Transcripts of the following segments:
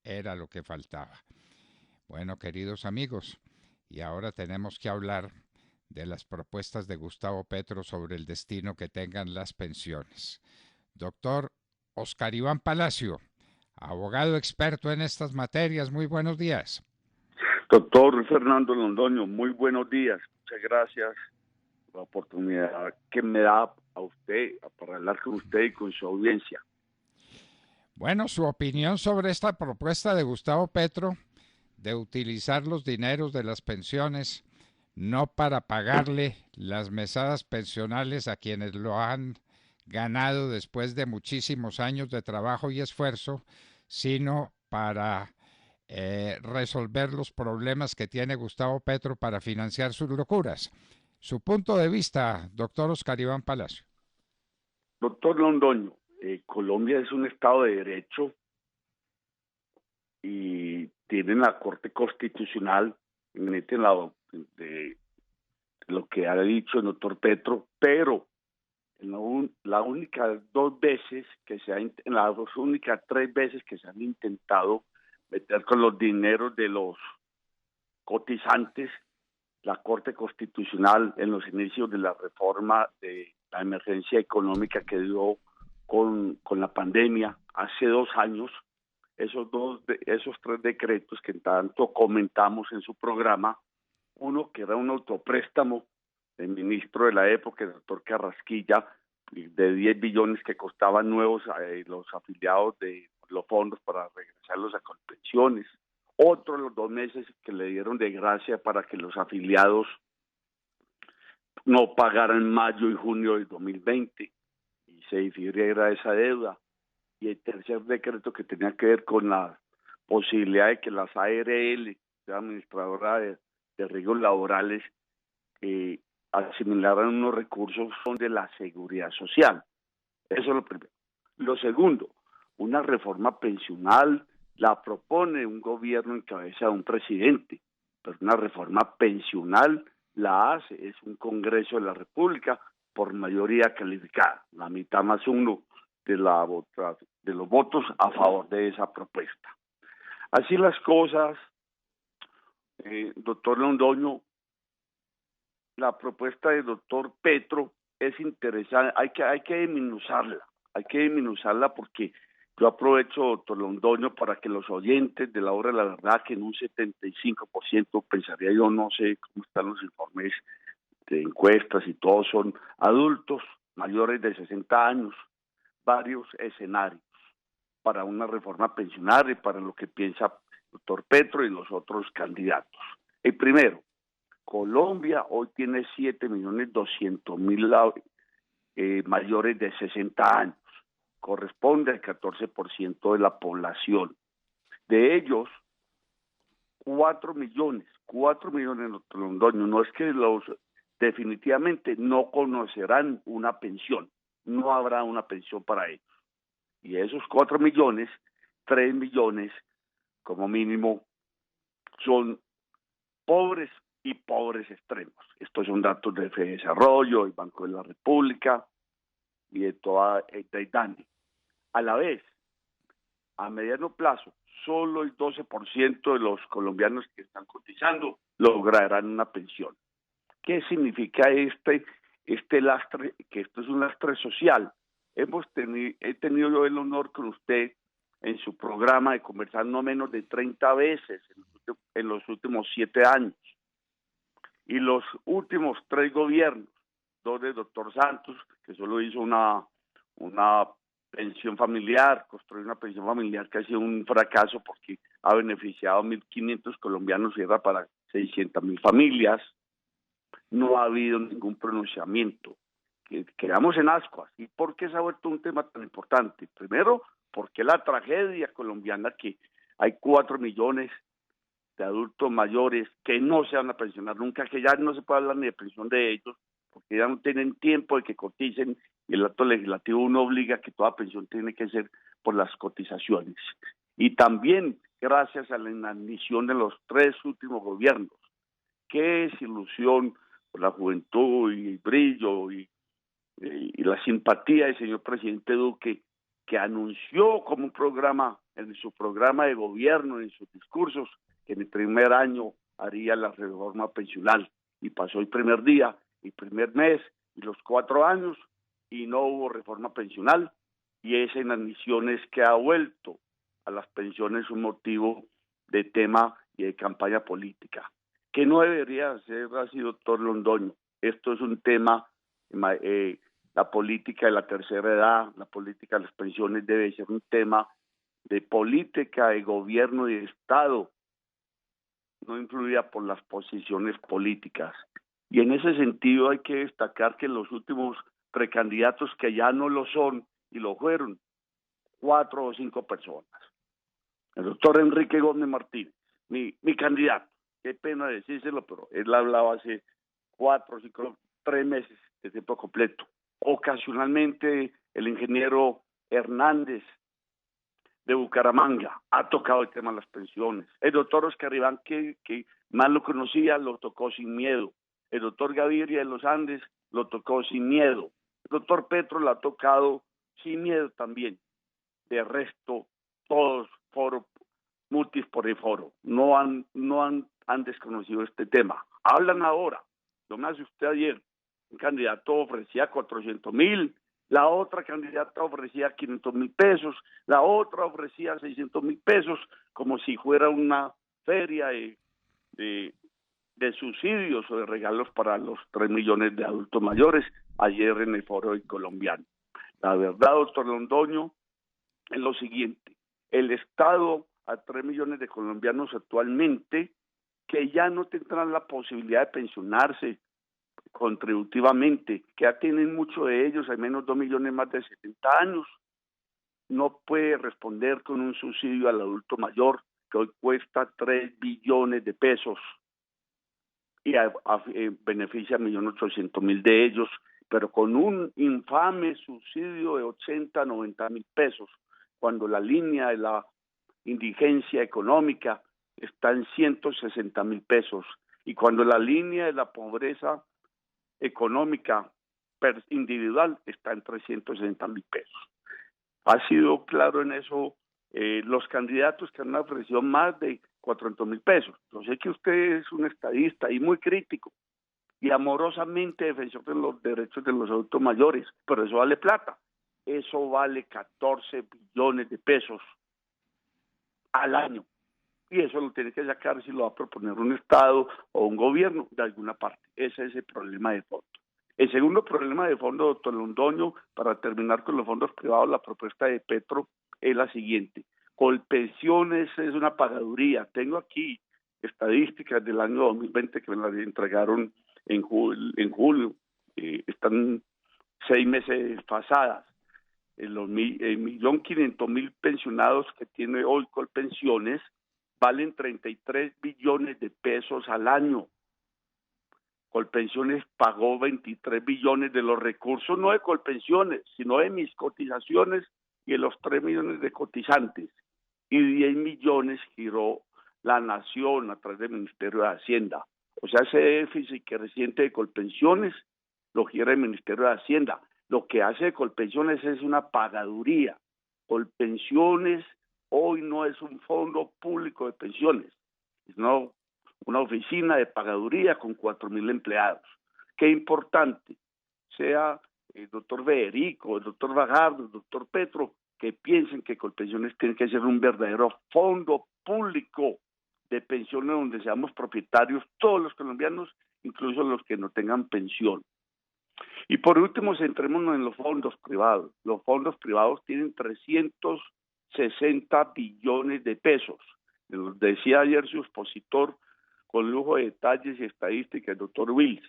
era lo que faltaba. Bueno, queridos amigos, y ahora tenemos que hablar de las propuestas de Gustavo Petro sobre el destino que tengan las pensiones. Doctor Oscar Iván Palacio, abogado experto en estas materias, muy buenos días. Doctor Fernando Londoño, muy buenos días. Muchas gracias por la oportunidad que me da a usted para hablar con usted y con su audiencia. Bueno, su opinión sobre esta propuesta de Gustavo Petro de utilizar los dineros de las pensiones no para pagarle las mesadas pensionales a quienes lo han ganado después de muchísimos años de trabajo y esfuerzo, sino para resolver los problemas que tiene Gustavo Petro para financiar sus locuras. Su punto de vista, doctor Oscar Iván Palacio. Doctor Londoño, Colombia es un estado de derecho y tiene la Corte Constitucional en lado de lo que ha dicho el doctor Petro, pero la única dos veces que en las únicas tres veces que se han intentado meter con los dineros de los cotizantes, la Corte Constitucional en los inicios de la reforma de la emergencia económica que dio con la pandemia hace 2 años, esos tres decretos que tanto comentamos en su programa, uno que era un autopréstamo del ministro de la época, el doctor Carrasquilla, de 10 billones que costaban nuevos los afiliados de los fondos para regresarlos a pensiones. Otro de los 2 meses que le dieron de gracia para que los afiliados no pagaran mayo y junio del 2020 y se difiriera esa deuda. Y el tercer decreto que tenía que ver con la posibilidad de que las ARL, la administradora de riesgos laborales, asimilaran unos recursos de la seguridad social. Eso es lo primero. Lo segundo, una reforma pensional la propone un gobierno en cabeza de un presidente, pero una reforma pensional la hace, es un Congreso de la República por mayoría calificada, la mitad más uno de los votos a favor de esa propuesta. Así las cosas, doctor Londoño, la propuesta del doctor Petro es interesante, hay que desminuzarla porque yo aprovecho, doctor Londoño, para que los oyentes de la hora de la verdad, que en un 75% pensaría yo, no sé cómo están los informes de encuestas y todos son adultos mayores de 60 años, varios escenarios para una reforma pensionaria y para lo que piensa el doctor Petro y los otros candidatos. El primero, Colombia hoy tiene 7.200.000 mayores de 60 años, corresponde al 14% de la población. De ellos, 4 millones, doctor Londoño, no es que los definitivamente no conocerán una pensión, no habrá una pensión para ellos. Y esos 4 millones, 3 millones como mínimo son pobres y pobres extremos. Estos son datos de Fedesarrollo, el Banco de la República y de toda el DANE. A la vez, a mediano plazo, solo el 12% de los colombianos que están cotizando lograrán una pensión. ¿Qué significa este lastre? Que esto es un lastre social. He tenido yo el honor con usted en su programa de conversar no menos de 30 veces en los últimos 7 años. Y los últimos 3 gobiernos, 2 del doctor Santos, que solo hizo una pensión familiar, construyó una pensión familiar que ha sido un fracaso porque ha beneficiado a 1.500 colombianos y era para 600.000 familias. No ha habido ningún pronunciamiento. Quedamos en ascuas. ¿Y por qué se ha vuelto un tema tan importante? Primero, porque la tragedia colombiana, que hay 4 millones de adultos mayores que no se van a pensionar nunca, que ya no se puede hablar ni de pensión de ellos, porque ya no tienen tiempo de que coticen, y el acto legislativo no obliga que toda pensión tiene que ser por las cotizaciones. Y también gracias a la inadmisión de los 3 últimos gobiernos. Qué desilusión por la juventud y el brillo y la simpatía del señor presidente Duque, que anunció como un programa en su programa de gobierno, en sus discursos, que en el primer año haría la reforma pensional. Y pasó el primer día, el primer mes y los 4 años y no hubo reforma pensional. Y esa inadmisión es que ha vuelto a las pensiones un motivo de tema y de campaña política, que no debería ser así, doctor Londoño. Esto es un tema, la política de la tercera edad, la política de las pensiones debe ser un tema de política, de gobierno y de Estado, no influida por las posiciones políticas. Y en ese sentido hay que destacar que los últimos precandidatos que ya no lo son y lo fueron, 4 o 5 personas. El doctor Enrique Gómez Martínez, mi candidato, qué pena decírselo, pero él hablaba hace 4 o 5, 3 meses de tiempo completo. Ocasionalmente el ingeniero Hernández de Bucaramanga ha tocado el tema de las pensiones. El doctor Oscar Iván, que más lo conocía, lo tocó sin miedo. El doctor Gaviria de los Andes lo tocó sin miedo. El doctor Petro lo ha tocado sin miedo también. De resto, todos foros, multis por el foro, no han desconocido este tema. Hablan ahora, yo me asusté ayer, un candidato ofrecía 400,000, la otra candidata ofrecía 500,000 pesos, la otra ofrecía 600,000 pesos, como si fuera una feria de subsidios o de regalos para los 3 millones de adultos mayores, ayer en el foro del colombiano. La verdad, doctor Londoño, es lo siguiente: el Estado a 3 millones de colombianos actualmente que ya no tendrán la posibilidad de pensionarse contributivamente, que ya tienen muchos de ellos, al menos 2 millones más de 70 años, no puede responder con un subsidio al adulto mayor que hoy cuesta 3 billones de pesos y beneficia a 1.800.000 de ellos, pero con un infame subsidio de 80, 90,000 pesos, cuando la línea de la indigencia económica está en 160,000 pesos y cuando la línea de la pobreza económica individual está en 360,000 pesos. Ha sido claro en eso los candidatos que han ofrecido más de 400,000 pesos. Yo sé que usted es un estadista y muy crítico y amorosamente defensor de los derechos de los adultos mayores, pero eso vale plata. Eso vale 14 billones de pesos al año. Y eso lo tiene que sacar si lo va a proponer un Estado o un gobierno de alguna parte. Ese es el problema de fondo. El segundo problema de fondo, doctor Londoño, para terminar con los fondos privados, la propuesta de Petro es la siguiente: Colpensiones es una pagaduría. Tengo aquí estadísticas del año 2020 que me las entregaron en julio. Están 6 meses pasadas. El 1.500.000 pensionados que tiene hoy Colpensiones valen 33 billones de pesos al año. Colpensiones pagó 23 billones de los recursos, no de Colpensiones, sino de mis cotizaciones y de los 3 millones de cotizantes. Y 10 millones giró la nación a través del Ministerio de Hacienda. O sea, ese déficit creciente de Colpensiones lo gira el Ministerio de Hacienda. Lo que hace Colpensiones es una pagaduría. Colpensiones hoy no es un fondo público de pensiones, es una oficina de pagaduría con 4,000 empleados. Qué importante sea el doctor Federico, el doctor Fajardo, el doctor Petro, que piensen que Colpensiones tiene que ser un verdadero fondo público de pensiones donde seamos propietarios todos los colombianos, incluso los que no tengan pensión. Y por último, centrémonos en los fondos privados. Los fondos privados tienen 360 billones de pesos. Nos decía ayer su expositor con lujo de detalles y estadísticas, el doctor Wills.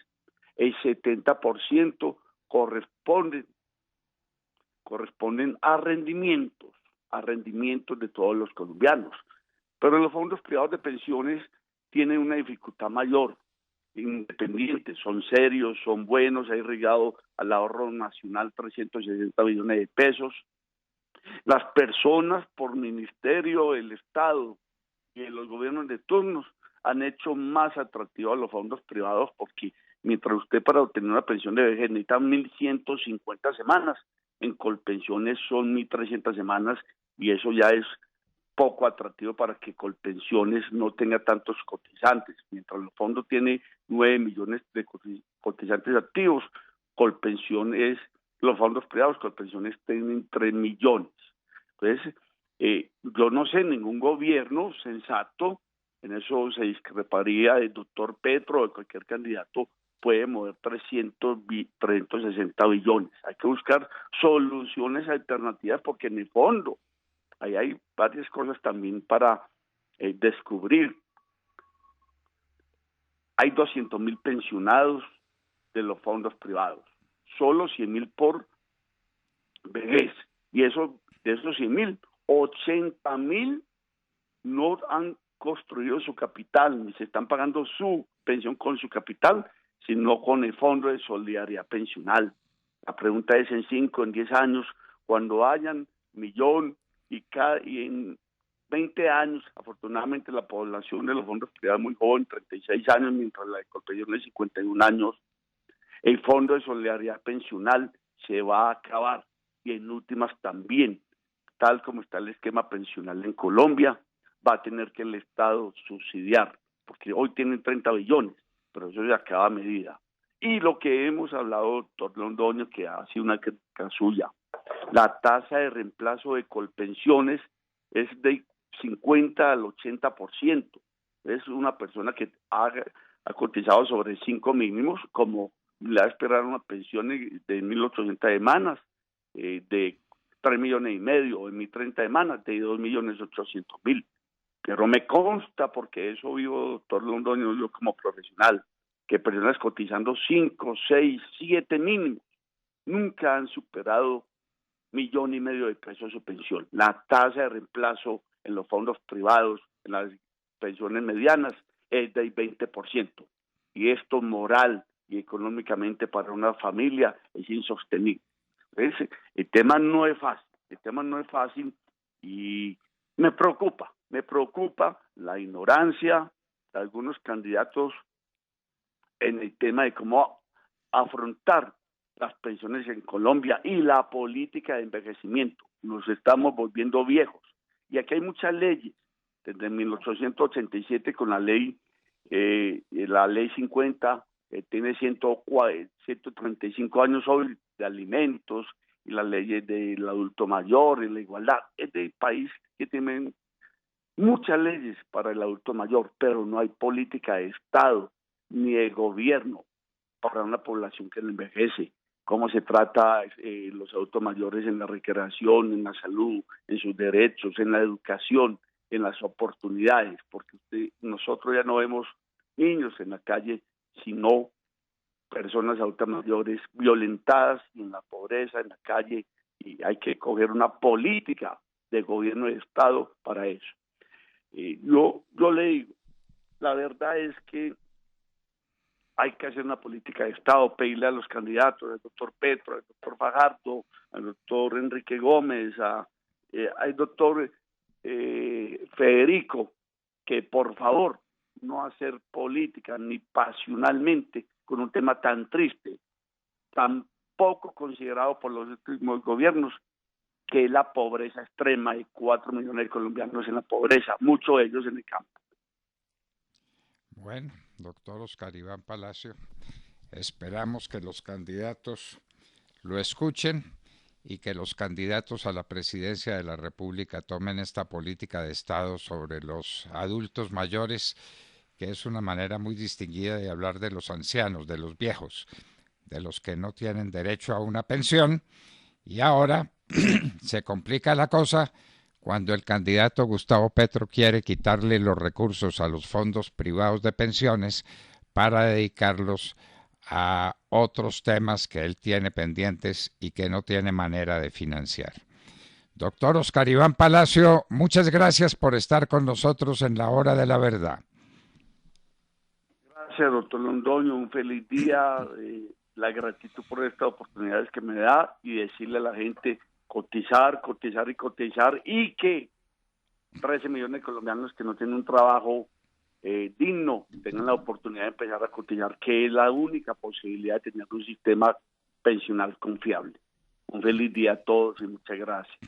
El 70% corresponden a rendimientos de todos los colombianos. Pero los fondos privados de pensiones tienen una dificultad mayor. Independientes, son serios, son buenos, ha irrigado al ahorro nacional 360 billones de pesos. Las personas por ministerio, el Estado y los gobiernos de turnos han hecho más atractivos los fondos privados, porque mientras usted para obtener una pensión de vejez necesita 1.150 semanas, en Colpensiones son 1.300 semanas y eso ya es poco atractivo para que Colpensiones no tenga tantos cotizantes. Mientras el fondo tiene 9 millones de cotizantes activos, Colpensiones, los fondos privados, Colpensiones tienen 3 millones. Entonces, yo no sé, ningún gobierno sensato, en eso se discreparía del doctor Petro o de cualquier candidato, puede mover 360 billones. Hay que buscar soluciones alternativas porque en el fondo ahí hay varias cosas también para descubrir. Hay 200.000 pensionados de los fondos privados, solo 100.000 por vejez, y eso, de esos 100.000, 80.000 no han construido su capital, ni se están pagando su pensión con su capital, sino con el Fondo de Solidaridad Pensional. La pregunta es, en 5, en 10 años, cuando hayan 1.000.000 y en 20 años, afortunadamente la población de los fondos privados es muy joven, 36 años, mientras la de Colpensiones es 51 años, el Fondo de Solidaridad Pensional se va a acabar, y en últimas también, tal como está el esquema pensional en Colombia, va a tener que el Estado subsidiar, porque hoy tienen 30 billones, pero eso se acaba a medida. Y lo que hemos hablado, doctor Londoño, que ha sido una crítica suya, la tasa de reemplazo de Colpensiones es de 50 al 80%. Es una persona que ha cotizado sobre 5 mínimos, como le va a esperar una pensión de 1.800 semanas, de 3,5 millones, o en 1.030 semanas, de 2.800.000. Pero me consta, porque eso vivo, doctor Londoño, yo como profesional, que personas cotizando 5, 6, 7 mínimos nunca han superado 1,5 millones de pesos su pensión. La tasa de reemplazo en los fondos privados, en las pensiones medianas, es del 20%. Y esto moral y económicamente para una familia es insostenible. Entonces, el tema no es fácil, y me preocupa la ignorancia de algunos candidatos en el tema de cómo afrontar las pensiones en Colombia y la política de envejecimiento. Nos estamos volviendo viejos, y aquí hay muchas leyes, desde 1887 con la ley 50, tiene 135 años hoy, de alimentos, y las leyes del adulto mayor y la igualdad. Es del país que tiene muchas leyes para el adulto mayor, pero no hay política de Estado ni de gobierno para una población que no envejece. Cómo se trata los adultos mayores en la recreación, en la salud, en sus derechos, en la educación, en las oportunidades, porque nosotros ya no vemos niños en la calle, sino personas adultas mayores violentadas y en la pobreza, en la calle, y hay que coger una política de gobierno de Estado para eso. Yo le digo, la verdad es que hay que hacer una política de Estado, pedirle a los candidatos, al doctor Petro, al doctor Fajardo, al doctor Enrique Gómez, al doctor Federico, que por favor no hacer política ni pasionalmente con un tema tan triste, tan poco considerado por los últimos gobiernos, que es la pobreza extrema. Hay 4 millones de colombianos en la pobreza, muchos de ellos en el campo. Bueno, doctor Oscar Iván Palacio, esperamos que los candidatos lo escuchen y que los candidatos a la presidencia de la República tomen esta política de Estado sobre los adultos mayores, que es una manera muy distinguida de hablar de los ancianos, de los viejos, de los que no tienen derecho a una pensión. Y ahora se complica la cosa cuando el candidato Gustavo Petro quiere quitarle los recursos a los fondos privados de pensiones para dedicarlos a otros temas que él tiene pendientes y que no tiene manera de financiar. Doctor Oscar Iván Palacio, muchas gracias por estar con nosotros en la Hora de la Verdad. Gracias, doctor Londoño, un feliz día, la gratitud por estas oportunidades que me da, y decirle a la gente cotizar, y que 13 millones de colombianos que no tienen un trabajo digno tengan la oportunidad de empezar a cotizar, que es la única posibilidad de tener un sistema pensional confiable. Un feliz día a todos y muchas gracias.